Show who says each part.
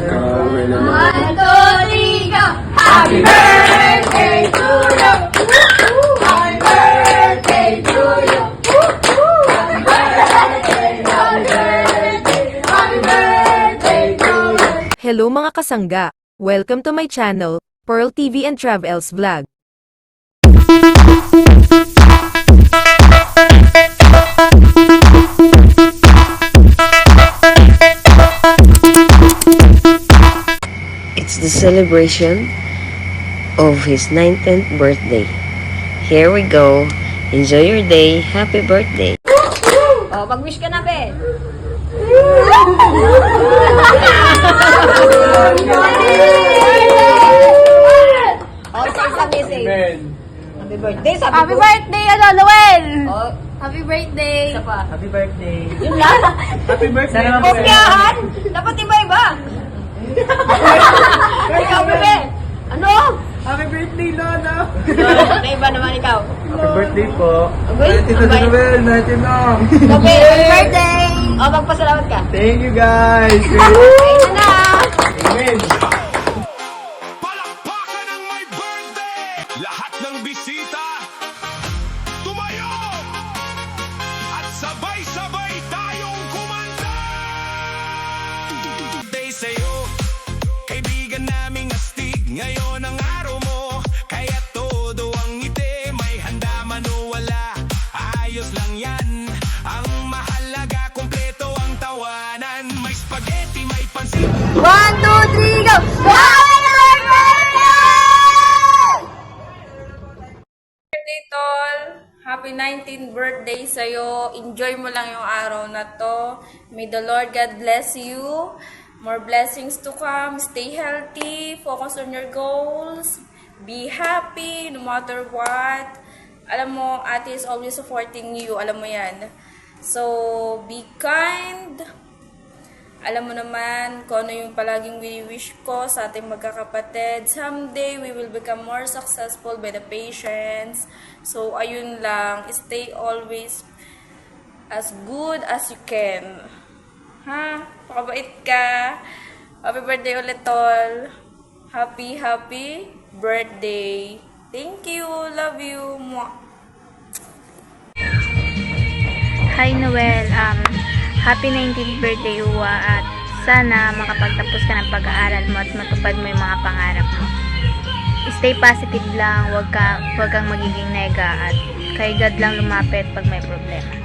Speaker 1: One, two, three, go! Happy birthday to you! Happy birthday to you! Happy birthday, happy birthday, happy birthday to you!
Speaker 2: Hello mga kasangga! Welcome to my channel, Pearl TV and Travels Vlog.
Speaker 3: It's the celebration of his 19th birthday. Here we go. Enjoy your day. Happy birthday.
Speaker 1: Oh, mag-wish ka na, be! Oh, say sabi, say. Happy birthday, sabi ko.
Speaker 4: Happy birthday, Noel!
Speaker 1: Oh,
Speaker 4: Happy birthday!
Speaker 1: isa pa.
Speaker 5: Happy birthday.
Speaker 1: Yun lang.
Speaker 5: Happy birthday.
Speaker 1: Kopyahan! Dapat iba-iba. Ikaw, bebe. Ano?
Speaker 5: Happy birthday, Lola.
Speaker 1: Iba naman ikaw.
Speaker 5: Happy birthday po.
Speaker 1: Abay,
Speaker 5: 19 na Noel, 19 na.
Speaker 1: Okay, happy birthday! Oh, magpasalamat ka.
Speaker 5: Thank you guys.
Speaker 1: Ayun na!
Speaker 5: Amen.
Speaker 6: Palakpakan ang may birthday! Lahat ng bisita, tumayo! At sabay-sabay tayong kumanta! Birthday sa'yo, kaibigan naming astig. Ngayon ang araw mo, kaya todo ang ngiti. May handa man o wala, ayos lang yan. Ang mahalaga, kumpleto ang tawanan. May spaghetti, may pansit.
Speaker 1: 1, 2, 3, go!
Speaker 4: Birthday, Tol! Happy 19th birthday sa'yo. Enjoy mo lang yung araw na to. May the Lord God bless you. More blessings to come. Stay healthy. Focus on your goals. Be happy no matter what. Alam mo, ate is always supporting you. Alam mo yan. So, be kind. Alam mo naman kung ano yung palaging wini-wish ko sa ating magkakapatid. Someday, we will become more successful by the patience. So, ayun lang. Stay always as good as you can. Ha? Pakabait ka. Happy birthday ulit, Tol. Happy birthday. Thank you. Love you. Mwah.
Speaker 7: Hi Noel, happy 19th birthday Uwa at sana makapagtapos ka ng pag-aaral mo at matupad mo yung mga pangarap mo. Stay positive lang, wag kang magiging nega at kay God lang lumapit pag may problema.